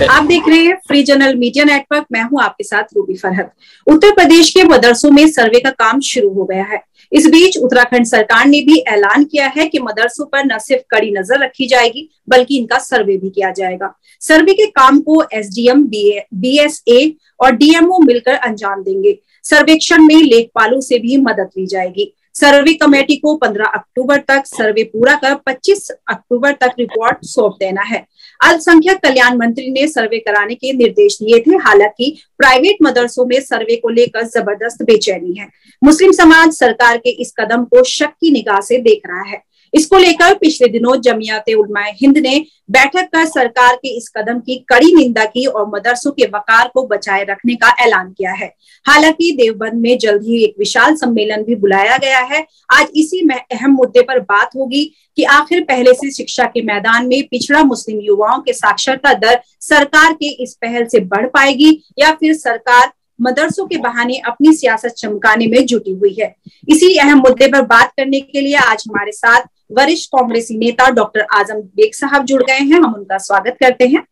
आप देख रहे हैं फ्री जनरल मीडिया नेटवर्क। मैं हूं आपके साथ रूबी फरहत। उत्तर प्रदेश के मदरसों में सर्वे का काम शुरू हो गया है। इस बीच उत्तराखंड सरकार ने भी ऐलान किया है कि मदरसों पर न सिर्फ कड़ी नजर रखी जाएगी बल्कि इनका सर्वे भी किया जाएगा। सर्वे के काम को एसडीएम, बीएसए और डीएमओ मिलकर अंजाम देंगे। सर्वेक्षण में लेखपालों से भी मदद ली जाएगी। सर्वे कमेटी को 15 अक्टूबर तक सर्वे पूरा कर 25 अक्टूबर तक रिपोर्ट सौंप देना है। अल्पसंख्यक कल्याण मंत्री ने सर्वे कराने के निर्देश दिए थे। हालांकि प्राइवेट मदरसों में सर्वे को लेकर जबरदस्त बेचैनी है। मुस्लिम समाज सरकार के इस कदम को शक की निगाह से देख रहा है। इसको लेकर पिछले दिनों जमीयते उलमाए हिंद ने बैठक कर सरकार के इस कदम की कड़ी निंदा की और मदरसों के वकार को बचाए रखने का ऐलान किया है। हालांकि देवबंद में जल्द ही एक विशाल सम्मेलन भी बुलाया गया है। आज इसी में अहम मुद्दे पर बात होगी कि आखिर पहले से शिक्षा के मैदान में पिछड़ा मुस्लिम युवाओं के साक्षरता दर सरकार के इस पहल से बढ़ पाएगी या फिर सरकार मदरसों के बहाने अपनी सियासत चमकाने में जुटी हुई है। इसी अहम मुद्दे पर बात करने के लिए आज हमारे साथ वरिष्ठ कांग्रेसी नेता डॉक्टर आजम बेग साहब जुड़ गए हैं। हम उनका स्वागत करते हैं।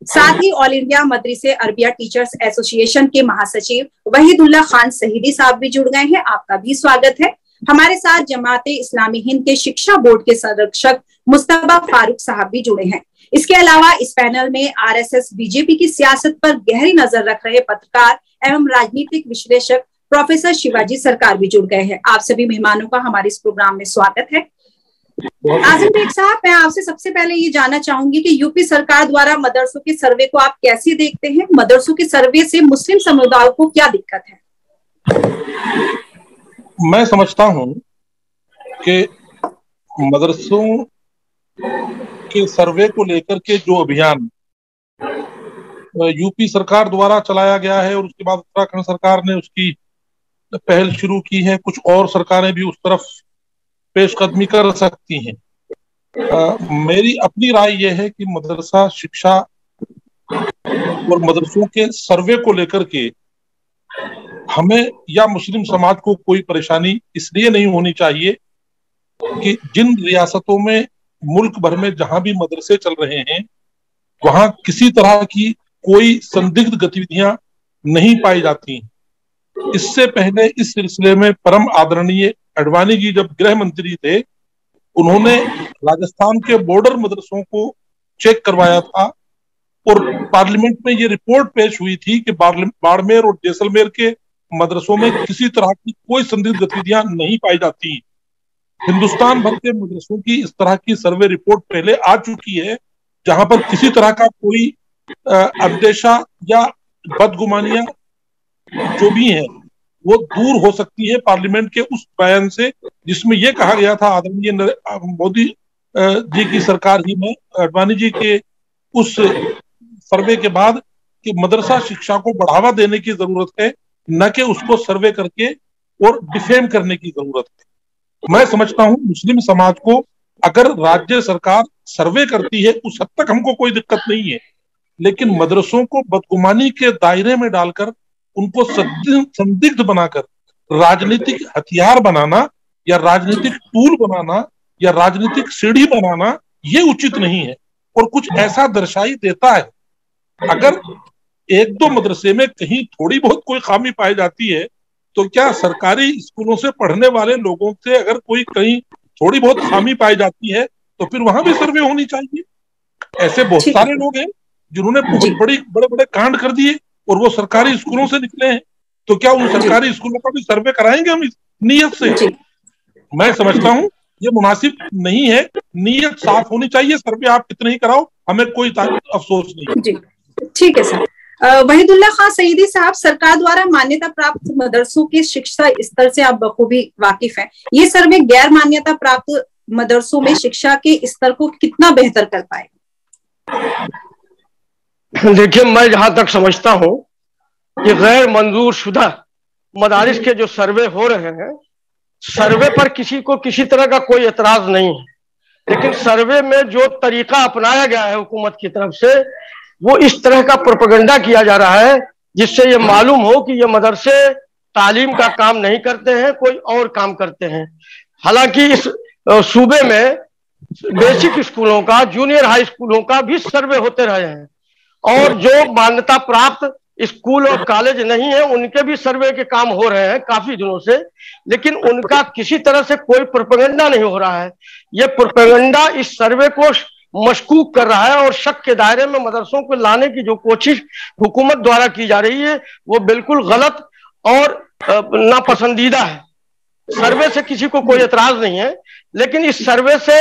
साथ ही ऑल इंडिया मदरसे अरबिया टीचर्स एसोसिएशन के महासचिव वहीदुल्ला खान सहीदी साहब भी जुड़ गए हैं। आपका भी स्वागत है। हमारे साथ जमाते इस्लामी हिंद के शिक्षा बोर्ड के संरक्षक मुस्तफा फारूक साहब भी जुड़े हैं। इसके अलावा इस पैनल में आरएसएस बीजेपी की सियासत पर गहरी नजर रख रहे पत्रकार एवं राजनीतिक विश्लेषक प्रोफेसर शिवाजी सरकार भी जुड़ गए हैं। आप सभी मेहमानों का हमारे इस प्रोग्राम में स्वागत है। आजम बेग साहब, मैं आपसे सबसे पहले ये जानना चाहूंगी कि यूपी सरकार द्वारा मदरसों के सर्वे को आप कैसे देखते हैं? मदरसों के सर्वे से मुस्लिम समुदाय को क्या दिक्कत है? मैं समझता हूं कि मदरसों के सर्वे को लेकर के जो अभियान यूपी सरकार द्वारा चलाया गया है और उसके बाद उत्तराखंड सरकार ने उसकी पहल शुरू की है, कुछ और सरकारें भी उस तरफ पेशकदमी कर सकती हैं। मेरी अपनी राय यह है कि मदरसा शिक्षा और मदरसों के सर्वे को लेकर के हमें या मुस्लिम समाज को कोई परेशानी इसलिए नहीं होनी चाहिए कि जिन रियासतों में मुल्क भर में जहां भी मदरसे चल रहे हैं वहां किसी तरह की कोई संदिग्ध गतिविधियां नहीं पाई जाती। इससे पहले इस सिलसिले में परम आदरणीय अडवाणी जी जब गृह मंत्री थे, उन्होंने राजस्थान के बॉर्डर मदरसों को चेक करवाया था और पार्लियामेंट में ये रिपोर्ट पेश हुई थी कि बाड़मेर और जैसलमेर के मदरसों में किसी तरह की कोई संदिग्ध गतिविधियां नहीं पाई जाती। हिंदुस्तान भर के मदरसों की इस तरह की सर्वे रिपोर्ट पहले आ चुकी है, जहां पर किसी तरह का कोई अंदेशा या बदगुमानियां जो भी है वो दूर हो सकती है पार्लियामेंट के उस बयान से, जिसमें यह कहा गया था आदरणीय मोदी जी की सरकार ही में अडवाणी जी के उस सर्वे के बाद कि मदरसा शिक्षा को बढ़ावा देने की जरूरत है, न कि उसको सर्वे करके और डिफेम करने की जरूरत है। मैं समझता हूं मुस्लिम समाज को अगर राज्य सरकार सर्वे करती है उस हद तक हमको कोई दिक्कत नहीं है, लेकिन मदरसों को बदगुमानी के दायरे में डालकर उनको संदिग्ध बनाकर राजनीतिक हथियार बनाना या राजनीतिक टूल बनाना या राजनीतिक सीढ़ी बनाना ये उचित नहीं है और कुछ ऐसा दर्शाई देता है। अगर एक दो मदरसे में कहीं थोड़ी बहुत कोई खामी पाई जाती है तो क्या सरकारी स्कूलों से पढ़ने वाले लोगों से अगर कोई कहीं थोड़ी बहुत खामी पाई जाती है तो फिर वहां भी सर्वे होनी चाहिए। ऐसे बहुत सारे लोग हैं जिन्होंने बहुत बड़े बड़े कांड कर दिए और वो सरकारी स्कूलों से निकले हैं, तो क्या उन सरकारी स्कूलों का भी सर्वे कराएंगे हम इस नीयत से? मैं समझता हूं ये मुनासिब नहीं है। नीयत साफ होनी चाहिए, सर्वे आप कितने ही कराओ, हमें कोई अफसोस नहीं। जी ठीक है सर। वहीदुल्ला खान सईदी साहब, सरकार द्वारा मान्यता प्राप्त मदरसों के शिक्षा स्तर से आप बखूबी वाकिफ हैं। ये सर्वे गैर मान्यता प्राप्त मदरसों में शिक्षा के स्तर को कितना बेहतर कर पाएगा? देखिए, मैं जहां तक समझता हूं कि गैर मंजूर शुदा मदारिस के जो सर्वे हो रहे हैं, सर्वे पर किसी को किसी तरह का कोई एतराज नहीं है, लेकिन सर्वे में जो तरीका अपनाया गया है हुकूमत की तरफ से, वो इस तरह का प्रोपेगेंडा किया जा रहा है जिससे ये मालूम हो कि ये मदरसे तालीम का काम नहीं करते हैं, कोई और काम करते हैं। हालांकि इस सूबे में बेसिक स्कूलों का, जूनियर हाई स्कूलों का भी सर्वे होते रहे हैं और जो मान्यता प्राप्त स्कूल और कॉलेज नहीं है उनके भी सर्वे के काम हो रहे हैं काफी दिनों से, लेकिन उनका किसी तरह से कोई प्रोपेगेंडा नहीं हो रहा है। ये प्रोपेगेंडा इस सर्वे को मशकूक कर रहा है और शक के दायरे में मदरसों को लाने की जो कोशिश हुकूमत द्वारा की जा रही है वो बिल्कुल गलत और नापसंदीदा है। सर्वे से किसी को कोई एतराज नहीं है, लेकिन इस सर्वे से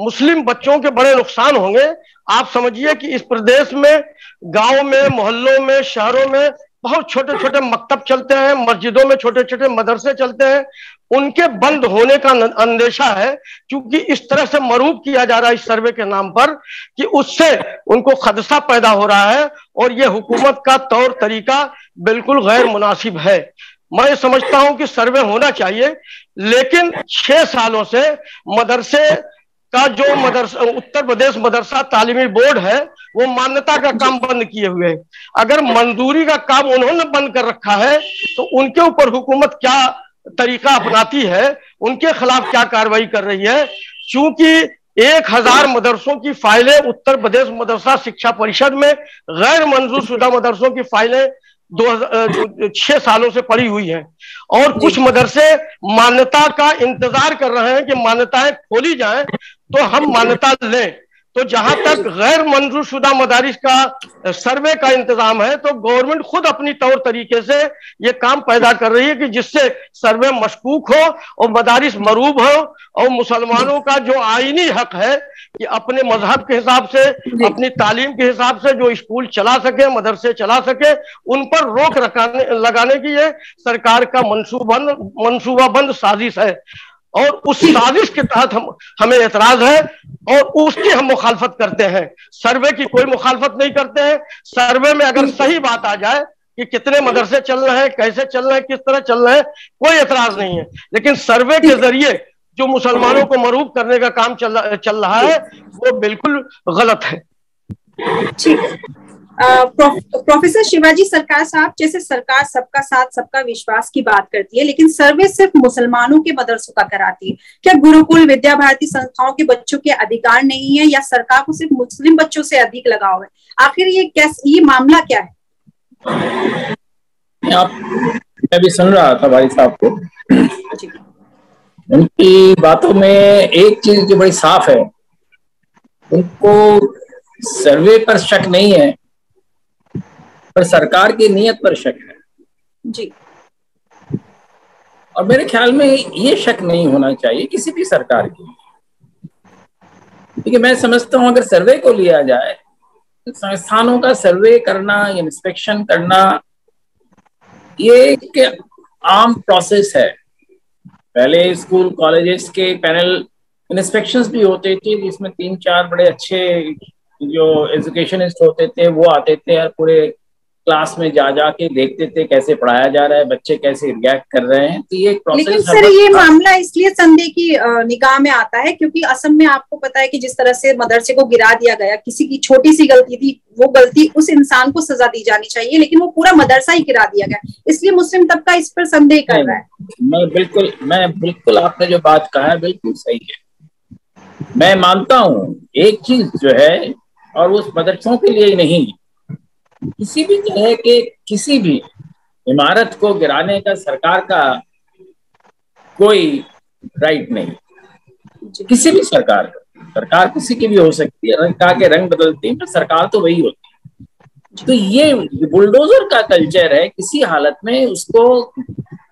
मुस्लिम बच्चों के बड़े नुकसान होंगे। आप समझिए कि इस प्रदेश में गांव में, मोहल्लों में, शहरों में बहुत छोटे छोटे मकतब चलते हैं, मस्जिदों में छोटे छोटे मदरसे चलते हैं, उनके बंद होने का अंदेशा है, क्योंकि इस तरह से मरूब किया जा रहा है इस सर्वे के नाम पर कि उससे उनको खदशा पैदा हो रहा है और ये हुकूमत का तौर तरीका बिल्कुल गैर मुनासिब है। मैं समझता हूं कि सर्वे होना चाहिए, लेकिन 6 सालों से मदरसे का जो उत्तर प्रदेश मदरसा तालीमी बोर्ड है वो मान्यता का काम बंद किए हुए है। अगर मंजूरी का काम उन्होंने बंद कर रखा है तो उनके ऊपर हुकूमत क्या तरीका अपनाती है, उनके खिलाफ क्या कार्रवाई कर रही है। चूंकि 1000 मदरसों की फाइलें उत्तर प्रदेश मदरसा शिक्षा परिषद में, गैर मंजूर शुदा मदरसों की फाइलें 6 सालों से पड़ी हुई हैं और कुछ मदरसे मान्यता का इंतजार कर रहे हैं कि मान्यताएं खोली जाएं तो हम मान्यता लें। तो जहां तक गैर मंजूर शुदा मदारिस का सर्वे का इंतजाम है तो गवर्नमेंट खुद अपनी तौर तरीके से ये काम पैदा कर रही है कि जिससे सर्वे मशकूक हो और मदारिस मरूब हो और मुसलमानों का जो आईनी हक है कि अपने मजहब के हिसाब से, अपनी तालीम के हिसाब से जो स्कूल चला सके, मदरसे चला सके, उन पर रोक लगाने की ये सरकार का मंसूबाबंद साजिश है और उस साजिश के तहत हमें एतराज है और उसकी हम मुखालफत करते हैं। सर्वे की कोई मुखालफत नहीं करते हैं। सर्वे में अगर सही बात आ जाए कि कितने मदरसे चल रहे हैं, कैसे चल रहे हैं, किस तरह चल रहे हैं, कोई एतराज नहीं है, लेकिन सर्वे के जरिए जो मुसलमानों को मरूब करने का काम चल रहा है वो बिल्कुल गलत है। ठीक है। प्रोफेसर शिवाजी सरकार साहब, जैसे सरकार सबका साथ सबका विश्वास की बात करती है, लेकिन सर्वे सिर्फ मुसलमानों के मदरसों का कराती है। क्या गुरुकुल, विद्या भारती संस्थाओं के बच्चों के अधिकार नहीं है या सरकार को सिर्फ मुस्लिम बच्चों से अधिक लगाव है? आखिर ये मामला क्या है? मैं भी सुन रहा था भाई साहब को, उनकी बातों में एक चीज जो बड़ी साफ है, उनको सर्वे पर शक नहीं है पर सरकार की नीयत पर शक है जी। और मेरे ख्याल में ये शक नहीं होना चाहिए किसी भी सरकार की, क्योंकि मैं समझता हूं अगर सर्वे को लिया जाए तो संस्थानों का सर्वे करना, इंस्पेक्शन करना, ये एक आम प्रोसेस है। पहले स्कूल कॉलेजेस के पैनल इंस्पेक्शंस भी होते थे जिसमें 3-4 बड़े अच्छे जो एजुकेशनिस्ट होते थे वो आते थे और पूरे क्लास में जा के देखते थे कैसे पढ़ाया जा रहा है, बच्चे कैसे रिएक्ट कर रहे हैं। तो ये प्रोसेस, लेकिन सर ये मामला इसलिए संदेह की निगाह में आता है क्योंकि असम में आपको पता है कि जिस तरह से मदरसे को गिरा दिया गया, किसी की छोटी सी गलती थी, वो गलती उस इंसान को सजा दी जानी चाहिए, लेकिन वो पूरा मदरसा ही गिरा दिया गया, इसलिए मुस्लिम तबका इस पर संदेह कर रहा है। मैं बिल्कुल आपने जो बात कहा है बिल्कुल सही है। मैं मानता हूँ एक चीज जो है, और उस मदरसों के लिए ही नहीं, किसी भी तरह के किसी भी इमारत को गिराने का सरकार का कोई राइट नहीं, किसी भी सरकार किसी की भी हो सकती है, सरकार के रंग बदलती है पर सरकार तो वही होती है। तो ये बुलडोजर का कल्चर है, किसी हालत में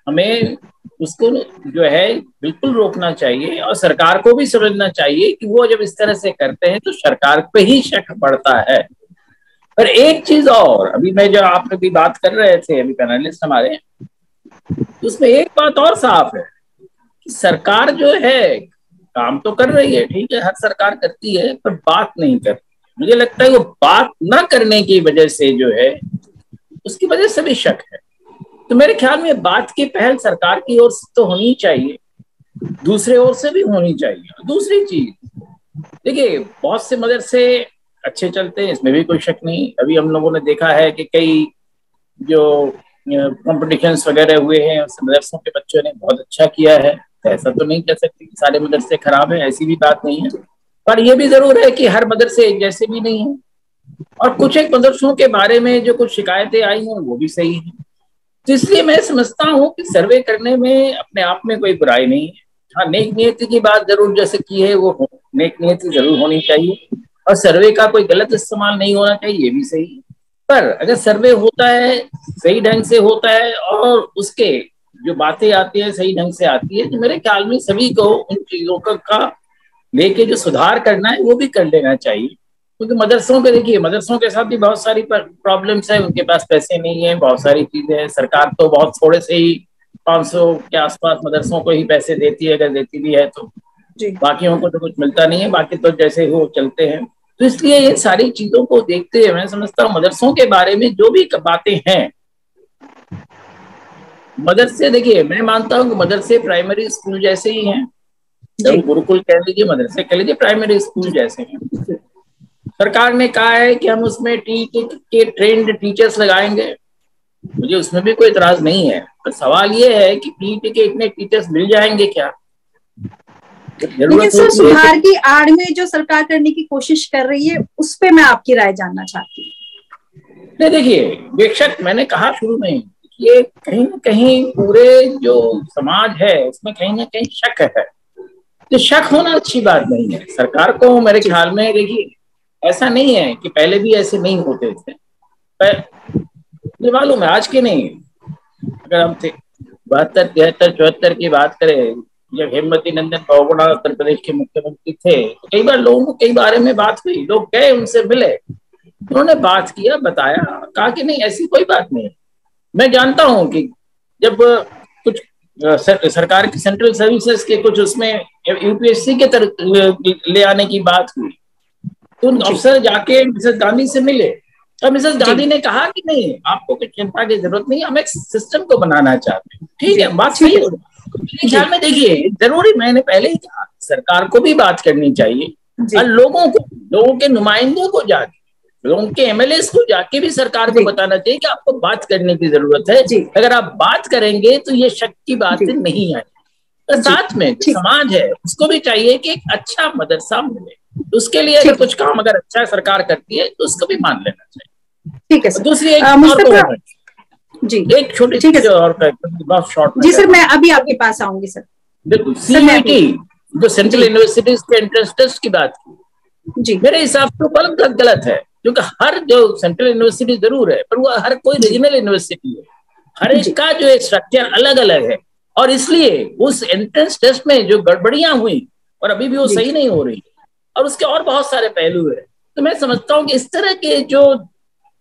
हमें उसको जो है बिल्कुल रोकना चाहिए और सरकार को भी समझना चाहिए कि वो जब इस तरह से करते हैं तो सरकार पे ही शक पड़ता है। पर एक चीज और, अभी मैं जो आप लोग भी बात कर रहे थे, अभी पैनलिस्ट हमारे, उसमें एक बात और साफ है कि सरकार जो है काम तो कर रही है, ठीक है, हर सरकार करती है, पर बात नहीं करती। मुझे लगता है वो बात ना करने की वजह से जो है उसकी वजह से भी शक है। तो मेरे ख्याल में बात की पहल सरकार की ओर से तो होनी चाहिए, दूसरे ओर से भी होनी चाहिए। दूसरी चीज देखिए, बहुत से मदरसे अच्छे चलते हैं, इसमें भी कोई शक नहीं। अभी हम लोगों ने देखा है कि कई जो कॉम्पिटिशन्स वगैरह हुए हैं उस मदरसों के बच्चों ने बहुत अच्छा किया है। तो ऐसा तो नहीं कह सकते कि सारे मदरसे खराब हैं, ऐसी भी बात नहीं है। पर यह भी जरूर है कि हर मदरसे एक जैसे भी नहीं है। और कुछ एक मदरसों के बारे में जो कुछ शिकायतें आई हैं वो भी सही है। तो इसलिए मैं समझता हूँ कि सर्वे करने में अपने आप में कोई बुराई नहीं है। हाँ, नेक नियति की बात जरूर जैसे की है वो नेक नियति जरूर होनी चाहिए, और सर्वे का कोई गलत इस्तेमाल नहीं होना चाहिए, ये भी सही है। पर अगर सर्वे होता है, सही ढंग से होता है और उसके जो बातें आती है सही ढंग से आती है, तो मेरे ख्याल में सभी को उन चीजों का लेके जो सुधार करना है वो भी कर लेना चाहिए। क्योंकि मदरसों के देखिए, मदरसों के साथ भी बहुत सारी प्रॉब्लम्स है, उनके पास पैसे नहीं है, बहुत सारी चीजें हैं। सरकार तो बहुत थोड़े से ही 500 के आसपास मदरसों को ही पैसे देती है, अगर देती भी है तो बाकियों को तो कुछ मिलता नहीं है, बाकी तो जैसे वो चलते हैं। तो इसलिए ये सारी चीजों को देखते हुए मैं समझता हूँ मदरसों के बारे में जो भी बातें हैं, मदरसे देखिए मैं मानता हूँ कि मदरसे प्राइमरी स्कूल जैसे ही हैं, गुरुकुल कह लीजिए, मदरसे कह लीजिए, प्राइमरी स्कूल जैसे हैं। सरकार ने कहा है कि हम उसमें के ट्रेंड टीचर्स लगाएंगे, मुझे उसमें भी कोई इतराज नहीं है, पर सवाल ये है कि टीटी के इतने टीचर्स मिल जाएंगे क्या? लेकिन सर, सुधार की आड़ में जो सरकार करने की कोशिश कर रही है उस पे मैं आपकी राय जानना चाहती हूँ। नहीं देखिए, बेशक मैंने कहा शुरू में, ये कहीं ना कहीं पूरे जो समाज है उसमें कहीं ना कहीं शक है। तो शक होना अच्छी बात नहीं है। सरकार को मेरे ख्याल में देखिए ऐसा नहीं है कि पहले भी ऐसे नहीं होते थे, मुझे मालूम है आज के नहीं। अगर हम 72, 73, 74 की बात करें, जब हेमवती नंदन बहुगुणा उत्तर प्रदेश के मुख्यमंत्री थे, तो कई बार लोगों को कई बारे में बात हुई, लोग गए उनसे मिले, उन्होंने बात किया, बताया, कहा कि नहीं ऐसी कोई बात नहीं। मैं जानता हूं कि जब कुछ सरकार की सेंट्रल सर्विसेज के कुछ उसमें यूपीएससी के तरफ ले आने की बात हुई, तो उन अफसर जाके मिसेस गांधी से मिले, और मिसेस गांधी ने कहा कि नहीं आपको कुछ चिंता की जरूरत नहीं, हम एक सिस्टम को बनाना चाहते हैं। ठीक है, बात सही है। मेरे ख्याल में देखिए जरूरी, मैंने पहले ही कहा, सरकार को भी बात करनी चाहिए, और लोगों के नुमाइंदों को जाके, लोगों के एमएलए को जाके भी सरकार को बताना चाहिए कि आपको बात करने की जरूरत है। अगर आप बात करेंगे तो ये शक की बात नहीं आएगी। तो साथ में समाज है उसको भी चाहिए कि एक अच्छा मदरसा मिले, तो उसके लिए अगर कुछ काम अगर अच्छा सरकार करती है तो उसको भी मान लेना चाहिए। ठीक है। दूसरी एक छोटी चीज और बहुत शॉर्ट। जी सर, मैं अभी आपके पास आऊंगी सर। बिल्कुल, सीयूईटी जो सेंट्रल यूनिवर्सिटीज के एंट्रेंस टेस्ट की बात की, जी मेरे हिसाब से गलत है, क्योंकि हर जो सेंट्रल यूनिवर्सिटी जरूर है, पर वो हर कोई रीजनल यूनिवर्सिटी है, हर एक का जो एक स्ट्रक्चर अलग अलग है, और इसलिए उस एंट्रेंस टेस्ट में जो गड़बड़ियां हुई और अभी भी वो सही नहीं हो रही, और उसके और बहुत सारे पहलू है। तो मैं समझता हूँ कि इस तरह के जो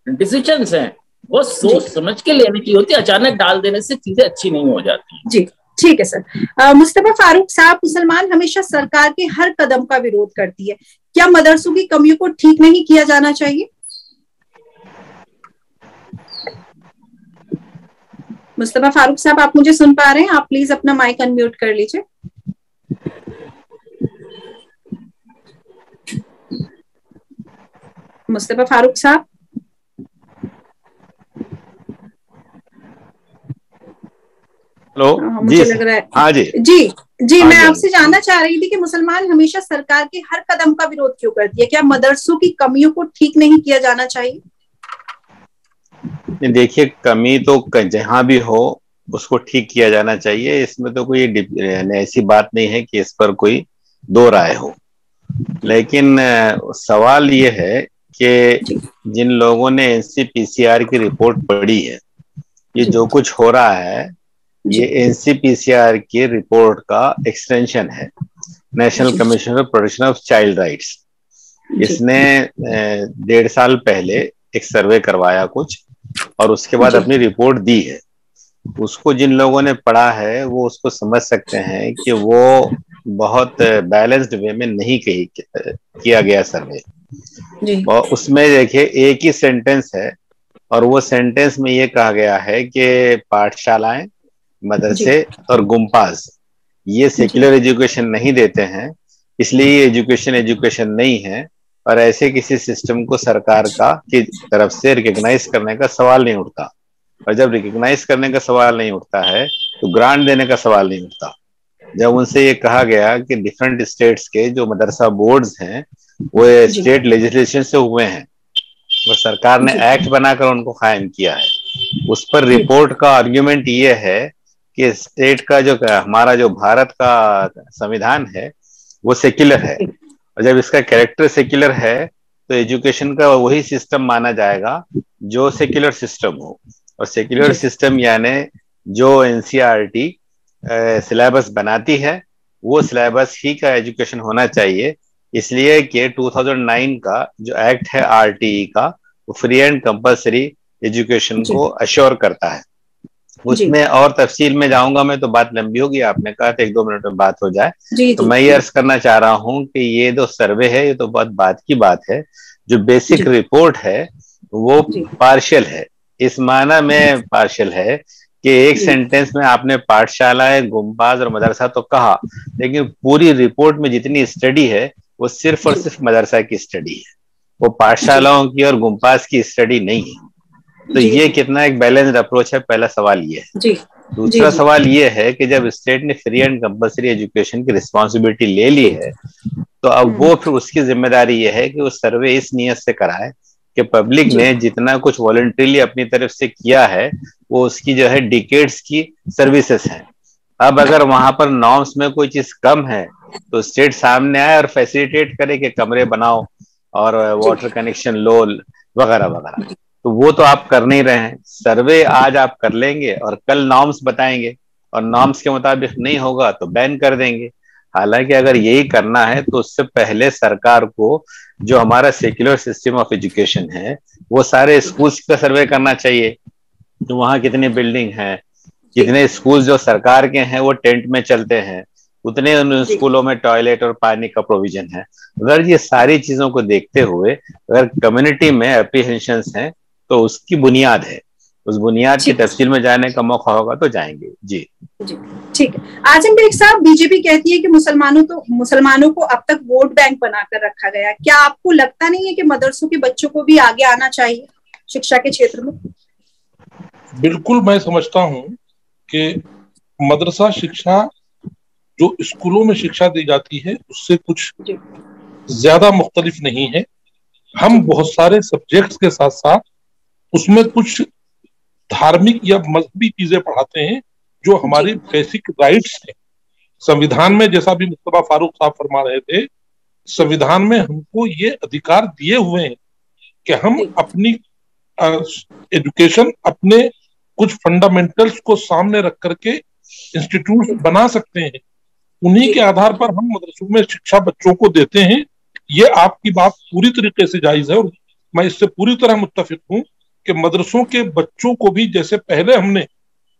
डिसीजंस हैं वो सोच समझ के लेने की होती है, अचानक डाल देने से चीजें अच्छी नहीं हो जाती। जी ठीक है सर। मुस्तफा फारूक साहब, मुसलमान हमेशा सरकार के हर कदम का विरोध करती है, क्या मदरसों की कमियों को ठीक नहीं किया जाना चाहिए? मुस्तफा फारूक साहब, आप मुझे सुन पा रहे हैं? आप प्लीज अपना माइक अनम्यूट कर लीजिए। मुस्तफा फारूक साहब, हेलो। मुझे लग रहा है हाँ जी जी मैं आपसे जानना चाह रही थी कि मुसलमान हमेशा सरकार के हर कदम का विरोध क्यों करती है? क्या मदरसों की कमियों को ठीक नहीं किया जाना चाहिए? देखिए, कमी तो जहां भी हो उसको ठीक किया जाना चाहिए, इसमें तो कोई ऐसी बात नहीं है कि इस पर कोई दो राय हो। लेकिन सवाल ये है कि जिन लोगों ने एनसीपीसीआर की रिपोर्ट पढ़ी है, ये जो कुछ हो रहा है ये एनसीपीसीआर की रिपोर्ट का एक्सटेंशन है, national commission for protection of child rights. इसने 1.5 साल पहले एक सर्वे करवाया कुछ, और उसके बाद अपनी रिपोर्ट दी है। उसको जिन लोगों ने पढ़ा है वो उसको समझ सकते हैं कि वो बहुत बैलेंस्ड वे में नहीं किया गया सर्वे। और उसमें देखिए एक ही सेंटेंस है, और वो सेंटेंस में ये कहा गया है कि पाठशालाएं, मदरसे और गुम्पाज ये सेक्युलर एजुकेशन नहीं देते हैं, इसलिए ये एजुकेशन नहीं है, और ऐसे किसी सिस्टम को सरकार की तरफ से रिकॉग्नाइज करने का सवाल नहीं उठता। और जब रिकॉग्नाइज करने का सवाल नहीं उठता है तो ग्रांट देने का सवाल नहीं उठता। जब उनसे ये कहा गया कि डिफरेंट स्टेट्स के जो मदरसा बोर्ड्स हैं वो स्टेट लेजिस्लेशन से हुए हैं, वो सरकार ने एक्ट बनाकर उनको कायम किया है। उस पर रिपोर्ट का आर्ग्यूमेंट ये है कि स्टेट का जो हमारा जो भारत का संविधान है वो सेक्युलर है, और जब इसका कैरेक्टर सेक्युलर है तो एजुकेशन का वही सिस्टम माना जाएगा जो सेक्युलर सिस्टम हो। और सेक्युलर सिस्टम यानी जो एनसीईआरटी सिलेबस बनाती है वो सिलेबस ही का एजुकेशन होना चाहिए। इसलिए कि 2009 का जो एक्ट है आरटीई का, वो फ्री एंड कंपलसरी एजुकेशन को अश्योर करता है। उसमें और तफसील में जाऊंगा मैं तो बात लंबी होगी, आपने कहा था 1-2 मिनट में बात हो जाए। तो मैं ये अर्ज करना चाह रहा हूं कि ये जो सर्वे है ये तो बहुत बात की बात है। जो बेसिक रिपोर्ट है वो पार्शियल है, इस माना में पार्शियल है कि एक सेंटेंस में आपने पाठशालाएं, गुम्बाज और मदरसा तो कहा, लेकिन पूरी रिपोर्ट में जितनी स्टडी है वो सिर्फ और सिर्फ मदरसा की स्टडी है, वो पाठशालाओं की और गुम्बाज की स्टडी नहीं है। तो ये कितना एक बैलेंस्ड अप्रोच है, पहला सवाल ये है। दूसरा सवाल ये है कि जब स्टेट ने फ्री एंड कंपलसरी एजुकेशन की रिस्पॉन्सिबिलिटी ले ली है तो अब वो फिर उसकी जिम्मेदारी ये है कि वो सर्वे इस नियत से कराए कि पब्लिक ने जितना कुछ वॉलंटरीली अपनी तरफ से किया है वो उसकी जो है डिकेड्स की सर्विसेज है। अब अगर वहां पर नॉर्म्स में कोई चीज कम है तो स्टेट सामने आए और फैसिलिटेट करे कि कमरे बनाओ और वाटर कनेक्शन लो वगैरह वगैरह। तो वो तो आप कर नहीं रहे हैं। सर्वे आज आप कर लेंगे और कल नॉर्म्स बताएंगे और नॉर्म्स के मुताबिक नहीं होगा तो बैन कर देंगे। हालांकि अगर यही करना है तो उससे पहले सरकार को जो हमारा सेक्युलर सिस्टम ऑफ एजुकेशन है वो सारे स्कूल्स का सर्वे करना चाहिए। तो वहां कितनी बिल्डिंग है, कितने स्कूल जो सरकार के हैं वो टेंट में चलते हैं, उतने उन स्कूलों में टॉयलेट और पानी का प्रोविजन है। अगर ये सारी चीजों को देखते हुए अगर कम्युनिटी में एप्रीहेंशंस हैं तो उसकी बुनियाद है, उस बुनियाद की तफसील में जाने का मौका होगा तो जाएंगे। जी ठीक है। आजम बेग साहब, बीजेपी कहती है कि मुसलमानों को अब तक वोट बैंक बनाकर रखा गया। क्या आपको लगता नहीं है कि मदरसों के बच्चों को भी आगे आना चाहिए शिक्षा के क्षेत्र में? बिल्कुल, मैं समझता हूं कि मदरसा शिक्षा जो स्कूलों में शिक्षा दी जाती है उससे कुछ ज्यादा मुख्तलिफ नहीं है। हम बहुत सारे सब्जेक्ट्स के साथ साथ उसमें कुछ धार्मिक या मजहबी चीजें पढ़ाते हैं जो हमारी बेसिक राइट्स हैं। संविधान में, जैसा भी मुस्तफा फारूक साहब फरमा रहे थे, संविधान में हमको ये अधिकार दिए हुए हैं कि हम अपनी एजुकेशन, अपने कुछ फंडामेंटल्स को सामने रख करके इंस्टीट्यूट बना सकते हैं। उन्हीं के आधार पर हम मदरसों में शिक्षा बच्चों को देते हैं। ये आपकी बात पूरी तरीके से जायज है और मैं इससे पूरी तरह मुत्तफिक हूं कि मदरसों के बच्चों को भी जैसे पहले हमने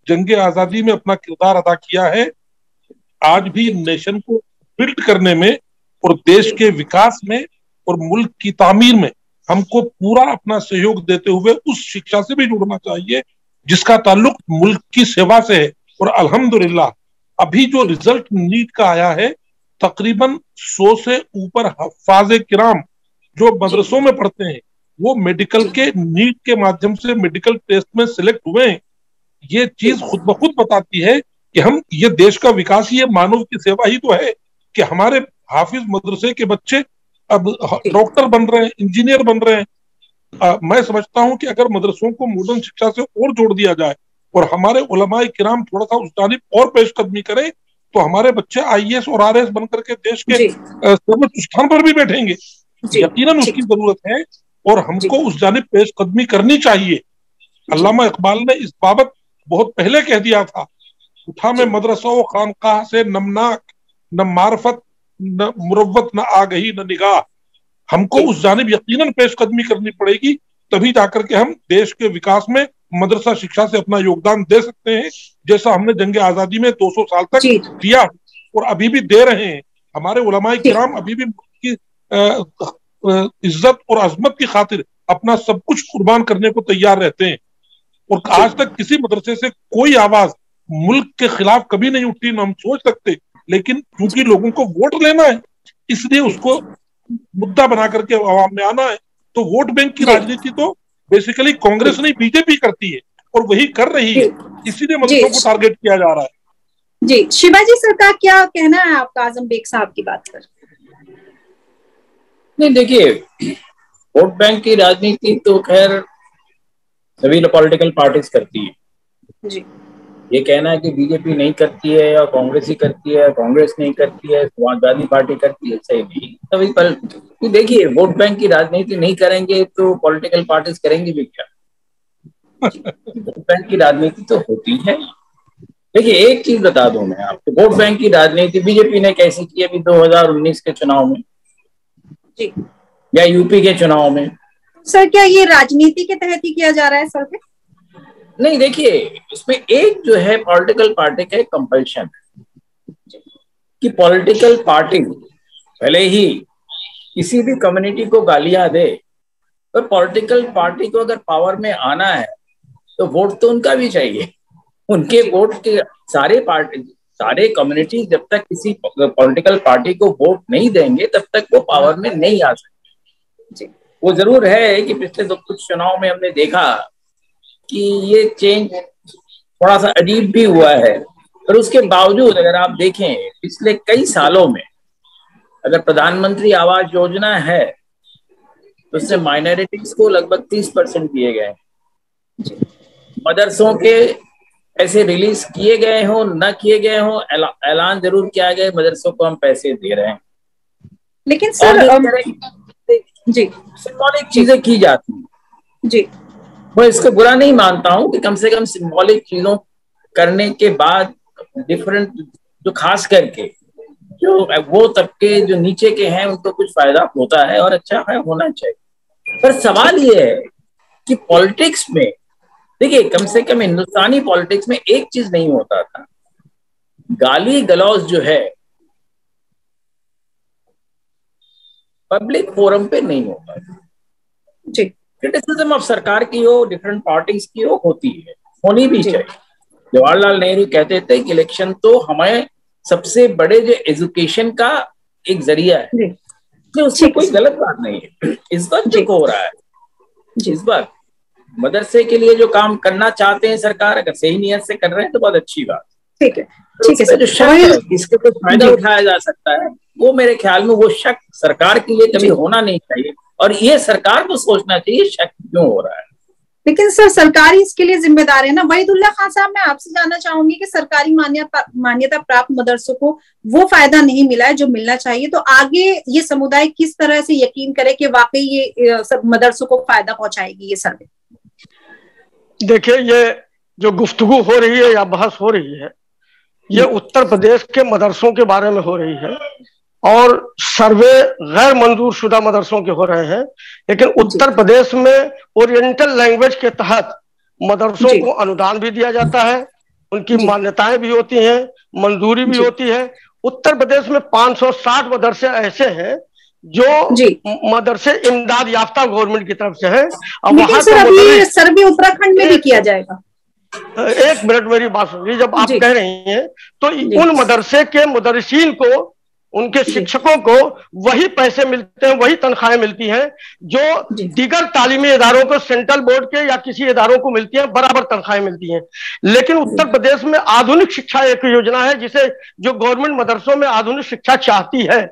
जंग आजादी में अपना किरदार अदा किया है, आज भी नेशन को बिल्ड करने में और देश के विकास में और मुल्क की तामीर में हमको पूरा अपना सहयोग देते हुए उस शिक्षा से भी जुड़ना चाहिए जिसका ताल्लुक मुल्क की सेवा से है। और अल्हम्दुलिल्लाह अभी जो रिजल्ट नीट का आया है, तकरीबन 100 से ऊपर हफ्फाज़े किराम जो मदरसों में पढ़ते हैं वो मेडिकल के नीट के माध्यम से मेडिकल टेस्ट में सिलेक्ट हुए हैं। ये चीज खुद ब खुद बताती है कि हम, ये देश का विकास, ये मानव की सेवा ही तो है कि हमारे हाफिज मदरसे के बच्चे अब डॉक्टर बन रहे हैं, इंजीनियर बन रहे हैं। मैं समझता हूं कि अगर मदरसों को मॉडर्न शिक्षा से और जोड़ दिया जाए और हमारे उलमाए किराम थोड़ा सा उस जानिब और पेशकदमी करें तो हमारे बच्चे आईएएस और आरएएस बनकर के देश के सर्वोच्च स्थान पर भी बैठेंगे। यकीनन उसकी जरूरत है और हमको उस जानिब पेशकदमी करनी चाहिए। अल्लामा इकबाल ने इस बाबत बहुत पहले कह दिया था, उठा में मदरसों खानकाह से नमनाक, न मार्फत न मुरव्वत न आ गई न निगाह। हमको उस जानिब यकीनन पेशकदमी करनी पड़ेगी, तभी जाकर के हम देश के विकास में मदरसा शिक्षा से अपना योगदान दे सकते हैं, जैसा हमने जंग आजादी में 200 साल तक दिया और अभी भी दे रहे हैं। हमारे उलमाए किराम अभी भी की इज्जत और अजमत की खातिर अपना सब कुछ कुर्बान करने को तैयार रहते हैं। और आज तक किसी मदरसे से कोई आवाज मुल्क के खिलाफ कभी नहीं उठी, न हम सोच सकते, लेकिन क्योंकि लोगों को वोट लेना है इसलिए उसको मुद्दा बना करके आवाम में आना है। तो वोट बैंक की राजनीति तो बेसिकली कांग्रेस नहीं बीजेपी करती है और वही कर रही है, इसीलिए मदरसों को टारगेट किया जा रहा है। जी शिवाजी सर का क्या कहना है आपका आजम बेग साहब की बात पर? नहीं, देखिए वोट बैंक की राजनीति तो खैर सभी पॉलिटिकल पार्टीज करती है जी। ये कहना है कि बीजेपी नहीं करती है या कांग्रेस ही करती है, कांग्रेस नहीं करती है, समाजवादी पार्टी करती है, सही नहीं। तभी पर देखिए, वोट बैंक की राजनीति नहीं करेंगे तो पॉलिटिकल पार्टीज करेंगी भी क्या? वोट बैंक की राजनीति तो होती है। देखिए, एक चीज बता दूं मैं आपको, वोट बैंक की राजनीति बीजेपी ने कैसे की अभी 2019 के चुनाव में जी, या यूपी के चुनाव में। सर क्या ये राजनीति के तहत ही किया जा रहा है सर? नहीं, देखिए, इसमें एक जो है पॉलिटिकल पार्टी का एक कंपल्शन कि पॉलिटिकल पार्टी भले ही किसी भी कम्युनिटी को गालियां दे, पर पॉलिटिकल पार्टी को अगर पावर में आना है तो वोट तो उनका भी चाहिए। उनके वोट के सारे कम्युनिटी जब तक किसी पॉलिटिकल पार्टी को वोट नहीं देंगे तब तक वो पावर में नहीं आ सकते। वो जरूर है कि पिछले कुछ चुनाव में हमने देखा कि ये चेंज थोड़ा सा अजीब भी हुआ है, पर उसके बावजूद अगर आप देखें पिछले कई सालों में अगर प्रधानमंत्री आवास योजना है तो उससे माइनॉरिटीज को लगभग 30% दिए गए। मदरसों के पैसे रिलीज किए गए हो न किए गए हो, ऐलान जरूर किया गया मदरसों को हम पैसे दे रहे हैं, लेकिन सर जी सिंबॉलिक चीजें की जाती हैं। जी, मैं इसको बुरा नहीं मानता हूं कि कम से कम सिंबॉलिक चीजों करने के बाद डिफरेंट जो खास करके जो वो तबके जो नीचे के हैं उनको कुछ फायदा होता है और अच्छा है, होना चाहिए। पर सवाल ये है कि पॉलिटिक्स में देखिए, कम से कम हिंदुस्तानी पॉलिटिक्स में एक चीज नहीं होता था, गाली गलौज जो है पब्लिक फोरम पे नहीं होता जी। क्रिटिसिज्म ऑफ सरकार की हो, डिफरेंट पार्टीज की हो, होती है, होनी भी चाहिए। जवाहरलाल नेहरू कहते थे कि इलेक्शन तो हमें सबसे बड़े जो एजुकेशन का एक जरिया है, तो उसमें कोई गलत बात नहीं है। इस वक्त जो हो रहा है, इस वक्त मदरसे के लिए जो काम करना चाहते हैं सरकार, अगर सही नियत से कर रहे हैं तो बहुत अच्छी बात। ठीक है, ठीक है सर। जो शक है इसके कुछ फायदा उठाया जा सकता है, वो मेरे ख्याल में वो शक सरकार के लिए कभी होना नहीं चाहिए, और ये सरकार को सोचना चाहिए शक क्यों हो रहा है। लेकिन सर सरकार ही इसके लिए जिम्मेदार है ना। वहीदुल्ला खान साहब, मैं आपसे जानना चाहूंगी कि सरकारी मान्यता प्राप्त मदरसों को वो फायदा नहीं मिला है जो मिलना चाहिए, तो आगे ये समुदाय किस तरह से यकीन करे कि वाकई ये सब मदरसों को फायदा पहुंचाएगी ये सर्वे? देखिए, ये जो गुफ्तगू हो रही है या बहस हो रही है, ये उत्तर प्रदेश के मदरसों के बारे में हो रही है, और सर्वे गैर मंजूर शुदा मदरसों के हो रहे हैं। लेकिन उत्तर प्रदेश में ओरिएंटल लैंग्वेज के तहत मदरसों को अनुदान भी दिया जाता है, उनकी मान्यताएं भी होती हैं, मंजूरी भी होती है। उत्तर प्रदेश में 560 मदरसे ऐसे हैं जो मदरसे इमदाद याफ्ता गवर्नमेंट की तरफ से है। अब वहां अभी सर्वे उत्तराखंड में भी किया जाएगा। एक मिनट, मेरी बात सुनिए। जब आप कह रही हैं तो उन मदरसे के मुदर्रिसीन को, उनके शिक्षकों को वही पैसे मिलते हैं, वही तनख्वाहें मिलती हैं जो दीगर तालीमी इदारों को, सेंट्रल बोर्ड के या किसी इदारों को मिलती हैं, बराबर तनख्वाहें मिलती हैं। लेकिन उत्तर प्रदेश में आधुनिक शिक्षा एक योजना है जिसे जो गवर्नमेंट मदरसों में आधुनिक शिक्षा चाहती है,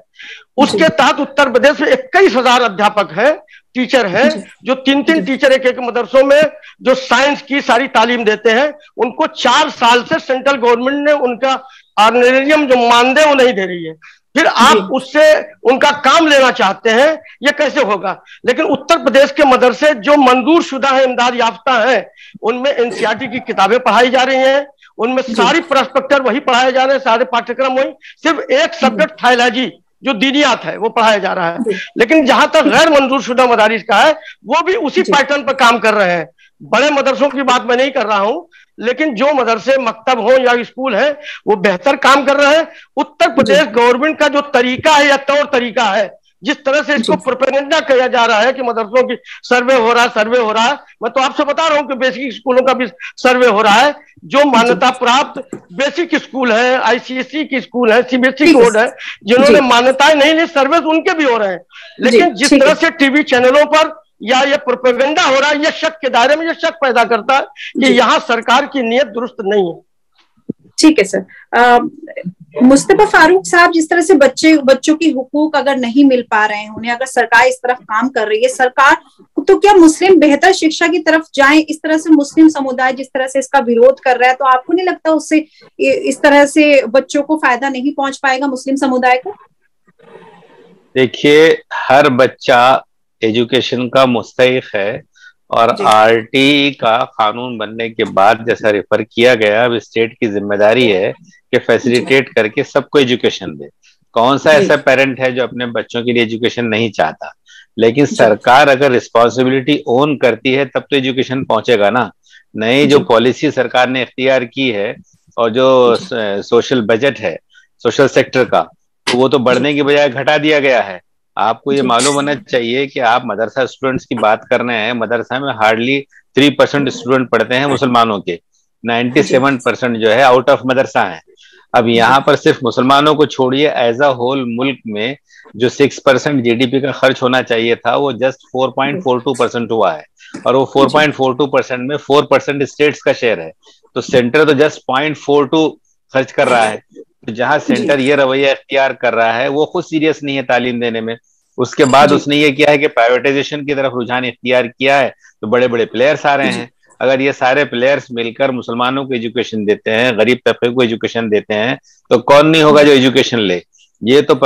उसके तहत उत्तर प्रदेश में 21,000 अध्यापक हैं, टीचर हैं, जो 3-3 टीचर एक मदरसों में जो साइंस की सारी तालीम देते हैं। उनको 4 साल से सेंट्रल गवर्नमेंट ने उनका ऑनरेरियम जो मानदेय वो नहीं दे रही है, फिर आप उससे उनका काम लेना चाहते हैं, ये कैसे होगा? लेकिन उत्तर प्रदेश के मदरसे जो मंजूर शुदा है, इमदाद याफ्ता है, उनमें एनसीईआरटी की किताबें पढ़ाई जा रही हैं, उनमें सारी प्रोस्पेक्टर वही पढ़ाए जा रहे हैं, सारे पाठ्यक्रम वही, सिर्फ एक सब्जेक्ट थायलॉजी जो दीनियात है वो पढ़ाया जा रहा है। लेकिन जहां तक गैर मंजूर शुदा मदारिस का है, वो भी उसी पैटर्न पर काम कर रहे हैं। बड़े मदरसों की बात मैं नहीं कर रहा हूं, लेकिन जो मदरसे मकतब हो या स्कूल है वो बेहतर काम कर रहे हैं। उत्तर प्रदेश गवर्नमेंट का जो तरीका है या तौर तरीका है, जिस तरह से इसको प्रोपेगेंडा किया जा रहा है कि मदरसों की सर्वे हो रहा है, मैं तो आपसे बता रहा हूं कि बेसिक स्कूलों का भी सर्वे हो रहा है। जो मान्यता प्राप्त बेसिक स्कूल है, आईसीएसई की स्कूल है, सीबीएसई बोर्ड है, जिन्होंने मान्यताएं नहीं ली, सर्वे उनके भी हो रहे हैं। लेकिन जिस तरह से टीवी चैनलों पर या ये प्रोपेगेंडा हो रहा है, ये शक के दायरे में ये शक पैदा करता है कि यहाँ सरकार की नीयत दुरुस्त नहीं है। ठीक है सर। मुस्तफा फारूक साहब, जिस तरह से बच्चों की हुकूक अगर नहीं मिल पा रहे हैं उन्हें, अगर सरकार इस तरफ काम कर रही है, सरकार तो क्या मुस्लिम बेहतर शिक्षा की तरफ जाएं? इस तरह से मुस्लिम समुदाय जिस तरह से इसका विरोध कर रहा है, तो आपको नहीं लगता उससे इस तरह से बच्चों को फायदा नहीं पहुंच पाएगा मुस्लिम समुदाय को? देखिए, हर बच्चा एजुकेशन का मुस्तहिक है और आरटी का कानून बनने के बाद जैसा रेफर किया गया, अब स्टेट की जिम्मेदारी है कि फैसिलिटेट करके सबको एजुकेशन दे। कौन सा ऐसा पेरेंट है जो अपने बच्चों के लिए एजुकेशन नहीं चाहता? लेकिन सरकार अगर रिस्पॉन्सिबिलिटी ओन करती है तब तो एजुकेशन पहुंचेगा ना। नई जो पॉलिसी सरकार ने इख्तियार की है और जो सोशल बजट है सोशल सेक्टर का, तो वो तो बढ़ने की बजाय घटा दिया गया है। आपको ये मालूम होना चाहिए कि आप मदरसा स्टूडेंट्स की बात कर रहे हैं, मदरसा में हार्डली 3% स्टूडेंट पढ़ते हैं मुसलमानों के, 97% जो है आउट ऑफ मदरसा है। अब यहाँ पर सिर्फ मुसलमानों को छोड़िए, एज अ होल मुल्क में जो 6% जीडीपी का खर्च होना चाहिए था वो जस्ट 4.42% हुआ है, और वो 4.42% में 4% स्टेट्स का शेयर है। तो सेंटर तो जस्ट 0.42 खर्च कर रहा है। तो जहां सेंटर ये रवैया इख्तियार कर रहा है वो खुद सीरियस नहीं है तालीम देने में। उसके बाद उसने ये किया है कि प्राइवेटाइजेशन की तरफ रुझान इख्तियार किया है, तो बड़े बड़े प्लेयर्स आ रहे हैं। अगर ये सारे प्लेयर्स मिलकर मुसलमानों को एजुकेशन देते हैं, गरीब तबके को एजुकेशन देते हैं, तो कौन नहीं होगा जो एजुकेशन ले। ये तो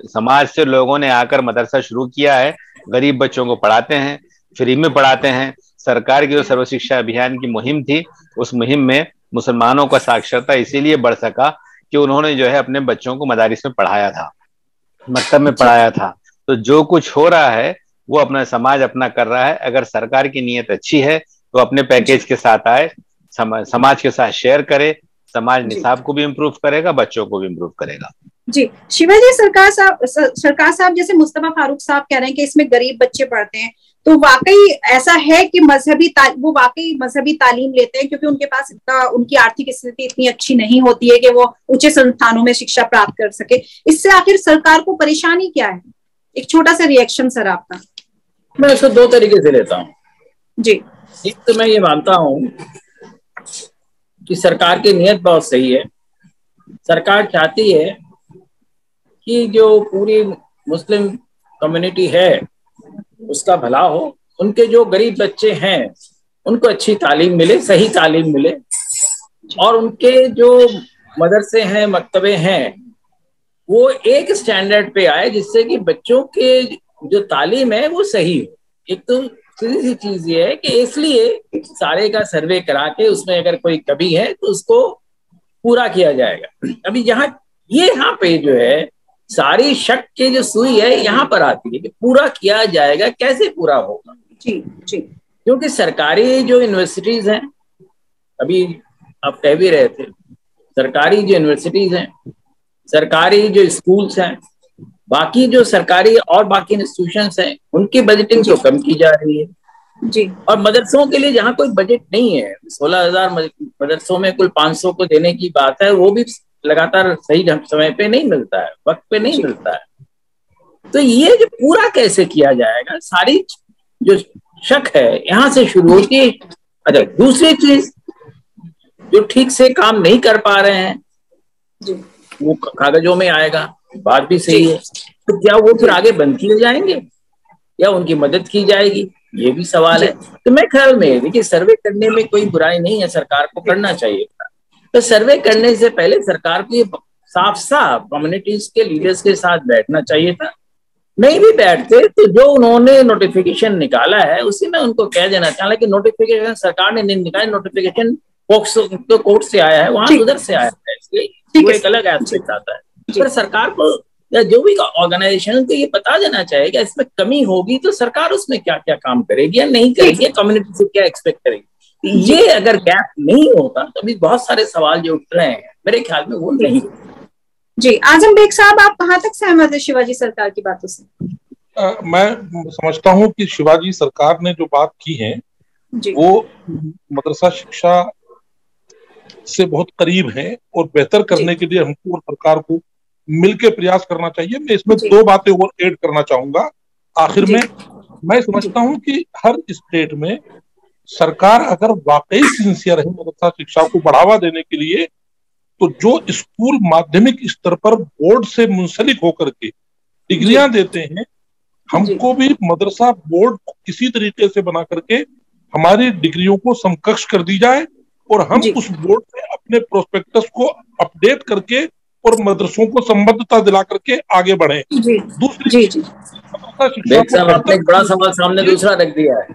समाज से लोगों ने आकर मदरसा शुरू किया है, गरीब बच्चों को पढ़ाते हैं, फ्री में पढ़ाते हैं। सरकार की जो सर्व शिक्षा अभियान की मुहिम थी, उस मुहिम में मुसलमानों का साक्षरता इसीलिए बढ़ सका कि उन्होंने जो है अपने बच्चों को मदारिस में पढ़ाया था, मकतब में पढ़ाया था। तो जो कुछ हो रहा है वो अपना समाज अपना कर रहा है। अगर सरकार की नीयत अच्छी है तो अपने पैकेज के साथ आए, समाज के साथ शेयर करे, समाज निसाब को भी इम्प्रूव करेगा, बच्चों को भी इम्प्रूव करेगा। जी शिवाजी, सरकार साहब जैसे मुस्तफा फारूक साहब कह रहे हैं कि इसमें गरीब बच्चे पढ़ते हैं, तो वाकई ऐसा है कि वो वाकई मजहबी तालीम लेते हैं क्योंकि उनके पास उनकी आर्थिक स्थिति इतनी अच्छी नहीं होती है कि वो ऊंचे संस्थानों में शिक्षा प्राप्त कर सके। इससे आखिर सरकार को परेशानी क्या है? एक छोटा सा रिएक्शन सर आपका। मैं इसको दो तरीके से लेता हूँ जी। एक तो मैं ये मानता हूँ कि सरकार की नीयत बहुत सही है। सरकार चाहती है कि जो पूरी मुस्लिम कम्युनिटी है उसका भला हो, उनके जो गरीब बच्चे हैं उनको अच्छी तालीम मिले, सही तालीम मिले, और उनके जो मदरसे हैं, मकतबे हैं, वो एक स्टैंडर्ड पे आए जिससे कि बच्चों के जो तालीम है वो सही हो। एक तो सीधी सी चीज ये है कि इसलिए सारे का सर्वे करा के उसमें अगर कोई कमी है तो उसको पूरा किया जाएगा। अभी यहाँ पे जो है सारी शक की जो सुई है यहाँ पर आती है कि पूरा किया जाएगा, कैसे पूरा होगा। जी जी। क्योंकि सरकारी जो यूनिवर्सिटीज हैं, अभी आप कह भी रहे थे, सरकारी जो यूनिवर्सिटीज हैं, सरकारी जो स्कूल्स हैं, बाकी जो सरकारी और बाकी इंस्टीट्यूशंस हैं, उनकी बजटिंग तो कम की जा रही है जी। और मदरसों के लिए जहाँ कोई बजट नहीं है, 16,000 मदरसों में कुल 500 को देने की बात है, वो भी लगातार सही समय पे नहीं मिलता है, वक्त पे नहीं मिलता है। तो ये जो पूरा कैसे किया जाएगा, सारी जो शक है यहाँ से शुरू होती है। अच्छा, दूसरी चीज जो ठीक से काम नहीं कर पा रहे हैं जी, वो कागजों में आएगा, बात भी सही है। तो क्या वो फिर आगे बंद किए जाएंगे या उनकी मदद की जाएगी, ये भी सवाल है। तो मैं ख्याल में देखिए, सर्वे करने में कोई बुराई नहीं है, सरकार को करना चाहिए। तो सर्वे करने से पहले सरकार को ये साफ साफ कम्युनिटीज के लीडर्स के साथ बैठना चाहिए था। नहीं भी बैठते तो जो उन्होंने नोटिफिकेशन निकाला है उसी में उनको कह देना था। हालांकि नोटिफिकेशन सरकार ने नहीं निकाला, नोटिफिकेशन कोर्ट से आया है, वहां उधर से आया है, इसलिए वो एक अलग एस्पेक्ट आता है। पर सरकार को या जो भी ऑर्गेनाइजेशन को ये बता देना चाहिए कि इसमें कमी होगी तो सरकार उसमें क्या क्या काम करेगी या नहीं करेगी, कम्युनिटी से क्या एक्सपेक्ट करेगी। ये अगर गैप नहीं होता तो अभी बहुत सारे सवाल जो उठ रहे हैं मेरे ख्याल में वो नहीं। जी, आजम बेग साहब, आप कहाँ तक सहमत है शिवाजी सरकार की बातों से? मैं समझता हूँ कि शिवाजी सरकार ने जो बात की है वो मदरसा शिक्षा से बहुत करीब है और बेहतर करने के लिए हमको और सरकार को मिलकर प्रयास करना चाहिए। मैं इसमें दो बातें और ऐड करना चाहूंगा आखिर में। मैं समझता हूं कि हर स्टेट में सरकार अगर वाकई सिंसियर है मदरसा शिक्षा को बढ़ावा देने के लिए, तो जो स्कूल माध्यमिक स्तर पर बोर्ड से मुंसलिक होकर के डिग्रियां देते हैं, हमको भी मदरसा बोर्ड किसी तरीके से बना करके हमारी डिग्रियों को समकक्ष कर दी जाए और हम उस बोर्ड से अपने प्रोस्पेक्टस को अपडेट करके और मदरसों को संबद्धता दिला करके आगे बढ़े। दूसरी साहब आपने एक बड़ा सवाल सामने दूसरा रख दिया है।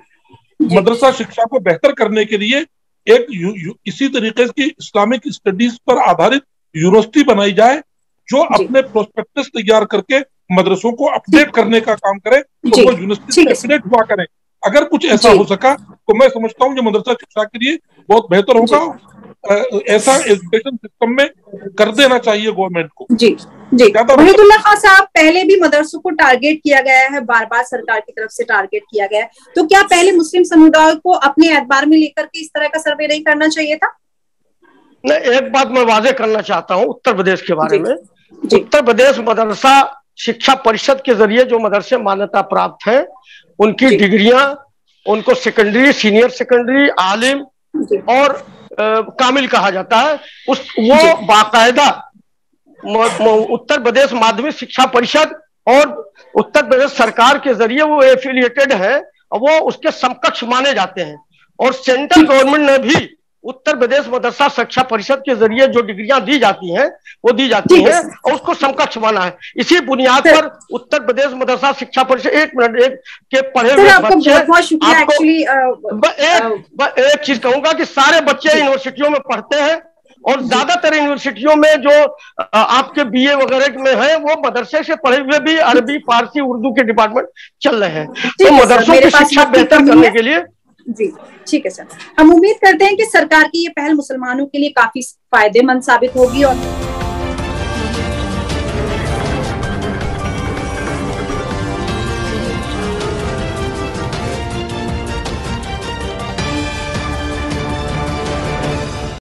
मदरसा शिक्षा को बेहतर करने के लिए एक इसी तरीके की इस्लामिक स्टडीज पर आधारित यूनिवर्सिटी बनाई जाए जो अपने प्रोस्पेक्टस तैयार करके मदरसों को अपडेट करने का काम करे, तो वो यूनिवर्सिटी से अपडेट हुआ करें। अगर कुछ ऐसा हो सका तो मैं समझता हूँ कि मदरसा शिक्षा के लिए बहुत बेहतर होगा। ऐसा एजुकेशन सिस्टम में कर देना चाहिए गवर्नमेंट को। जी वहीदुल्ला खान साहब, पहले भी मदरसों को टारगेट किया गया है, बार बार सरकार की तरफ से टारगेट किया गया है, तो क्या पहले मुस्लिम समुदाय को अपने एतबार में लेकर के इस तरह का सर्वे नहीं करना चाहिए था? नहीं, एक बात मैं वाजे करना चाहता हूँ उत्तर प्रदेश के बारे में। उत्तर प्रदेश मदरसा शिक्षा परिषद के जरिए जो मदरसे मान्यता प्राप्त है, उनकी डिग्रियां, उनको सेकेंडरी, सीनियर सेकेंडरी, आलिम और कामिल कहा जाता है। वो बाकायदा उत्तर प्रदेश माध्यमिक शिक्षा परिषद और उत्तर प्रदेश सरकार के जरिए वो एफिलिएटेड है, वो उसके समकक्ष माने जाते हैं। और सेंट्रल गवर्नमेंट ने भी उत्तर प्रदेश मदरसा शिक्षा परिषद के जरिए जो डिग्रियां दी जाती हैं वो दी जाती हैं और उसको समकक्ष माना है। इसी बुनियाद पर उत्तर प्रदेश मदरसा शिक्षा परिषद एक के पढ़े हुए बच्चे, एक चीज कहूंगा कि सारे बच्चे यूनिवर्सिटियों में पढ़ते हैं और ज्यादातर यूनिवर्सिटियों में जो आपके बीए वगैरह में है वो मदरसे से पढ़े हुए भी अरबी, फारसी, उर्दू के डिपार्टमेंट चल रहे हैं। तो मदरसों की शिक्षा बेहतर करने के लिए जी ठीक है सर, हम उम्मीद करते हैं कि सरकार की ये पहल मुसलमानों के लिए काफी फायदेमंद साबित होगी और